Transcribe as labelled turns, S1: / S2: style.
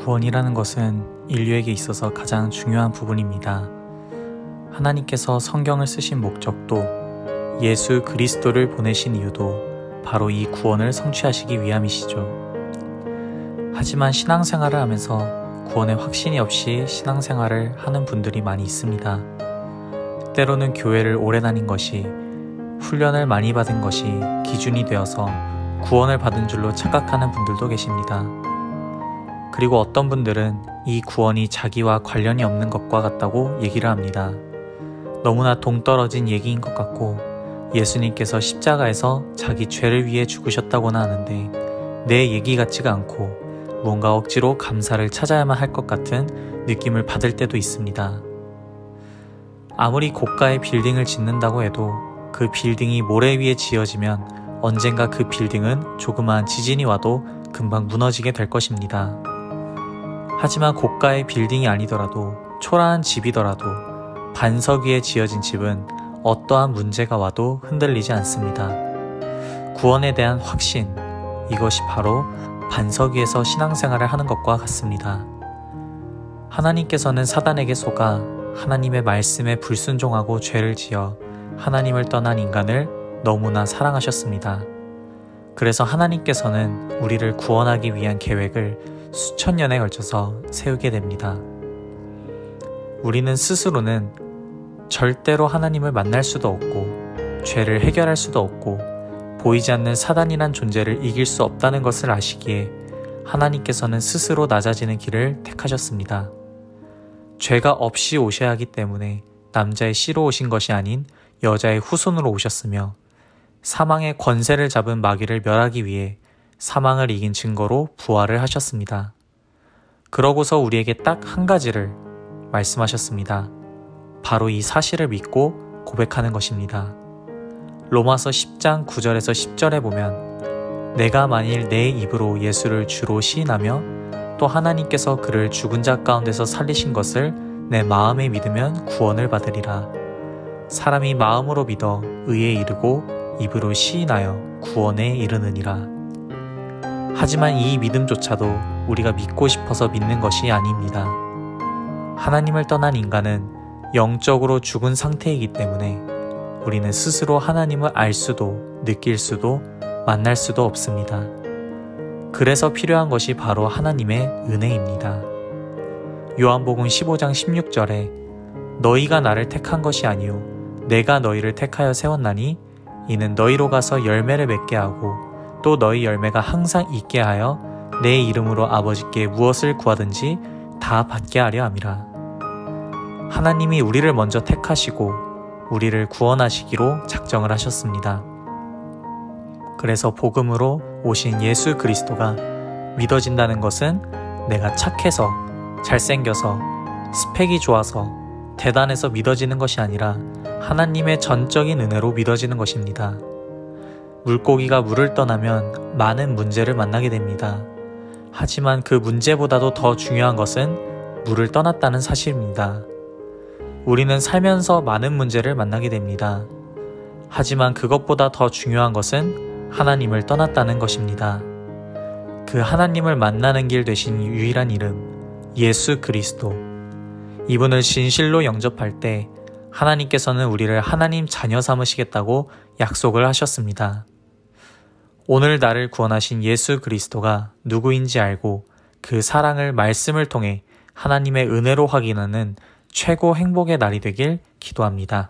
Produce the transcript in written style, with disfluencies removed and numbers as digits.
S1: 구원이라는 것은 인류에게 있어서 가장 중요한 부분입니다. 하나님께서 성경을 쓰신 목적도 예수 그리스도를 보내신 이유도 바로 이 구원을 성취하시기 위함이시죠. 하지만 신앙생활을 하면서 구원의 확신이 없이 신앙생활을 하는 분들이 많이 있습니다. 때로는 교회를 오래 다닌 것이, 훈련을 많이 받은 것이 기준이 되어서 구원을 받은 줄로 착각하는 분들도 계십니다. 그리고 어떤 분들은 이 구원이 자기와 관련이 없는 것과 같다고 얘기를 합니다. 너무나 동떨어진 얘기인 것 같고 예수님께서 십자가에서 자기 죄를 위해 죽으셨다고나 하는데 내 얘기 같지가 않고 무언가 억지로 감사를 찾아야만 할 것 같은 느낌을 받을 때도 있습니다. 아무리 고가의 빌딩을 짓는다고 해도 그 빌딩이 모래 위에 지어지면 언젠가 그 빌딩은 조그마한 지진이 와도 금방 무너지게 될 것입니다. 하지만 고가의 빌딩이 아니더라도 초라한 집이더라도 반석 위에 지어진 집은 어떠한 문제가 와도 흔들리지 않습니다. 구원에 대한 확신, 이것이 바로 반석 위에서 신앙생활을 하는 것과 같습니다. 하나님께서는 사단에게 속아 하나님의 말씀에 불순종하고 죄를 지어 하나님을 떠난 인간을 너무나 사랑하셨습니다. 그래서 하나님께서는 우리를 구원하기 위한 계획을 수천 년에 걸쳐서 세우게 됩니다. 우리는 스스로는 절대로 하나님을 만날 수도 없고 죄를 해결할 수도 없고 보이지 않는 사단이란 존재를 이길 수 없다는 것을 아시기에 하나님께서는 스스로 낮아지는 길을 택하셨습니다. 죄가 없이 오셔야 하기 때문에 남자의 씨로 오신 것이 아닌 여자의 후손으로 오셨으며 사망의 권세를 잡은 마귀를 멸하기 위해 사망을 이긴 증거로 부활을 하셨습니다. 그러고서 우리에게 딱 한 가지를 말씀하셨습니다. 바로 이 사실을 믿고 고백하는 것입니다. 로마서 10장 9절에서 10절에 보면 내가 만일 내 입으로 예수를 주로 시인하며 또 하나님께서 그를 죽은 자 가운데서 살리신 것을 내 마음에 믿으면 구원을 받으리라. 사람이 마음으로 믿어 의에 이르고 입으로 시인하여 구원에 이르느니라. 하지만 이 믿음조차도 우리가 믿고 싶어서 믿는 것이 아닙니다. 하나님을 떠난 인간은 영적으로 죽은 상태이기 때문에 우리는 스스로 하나님을 알 수도 느낄 수도 만날 수도 없습니다. 그래서 필요한 것이 바로 하나님의 은혜입니다. 요한복음 15장 16절에 너희가 나를 택한 것이 아니요 내가 너희를 택하여 세웠나니 이는 너희로 가서 열매를 맺게 하고 또 너희 열매가 항상 있게 하여 내 이름으로 아버지께 무엇을 구하든지 다 받게 하려 함이라. 하나님이 우리를 먼저 택하시고 우리를 구원하시기로 작정을 하셨습니다. 그래서 복음으로 오신 예수 그리스도가 믿어진다는 것은 내가 착해서, 잘생겨서, 스펙이 좋아서, 대단해서 믿어지는 것이 아니라 하나님의 전적인 은혜로 믿어지는 것입니다. 물고기가 물을 떠나면 많은 문제를 만나게 됩니다. 하지만 그 문제보다도 더 중요한 것은 물을 떠났다는 사실입니다. 우리는 살면서 많은 문제를 만나게 됩니다. 하지만 그것보다 더 중요한 것은 하나님을 떠났다는 것입니다. 그 하나님을 만나는 길 되신 유일한 이름, 예수 그리스도. 이분을 진실로 영접할 때 하나님께서는 우리를 하나님 자녀 삼으시겠다고 약속을 하셨습니다. 오늘 나를 구원하신 예수 그리스도가 누구인지 알고 그 사랑을 말씀을 통해 하나님의 은혜로 확인하는 최고 행복의 날이 되길 기도합니다.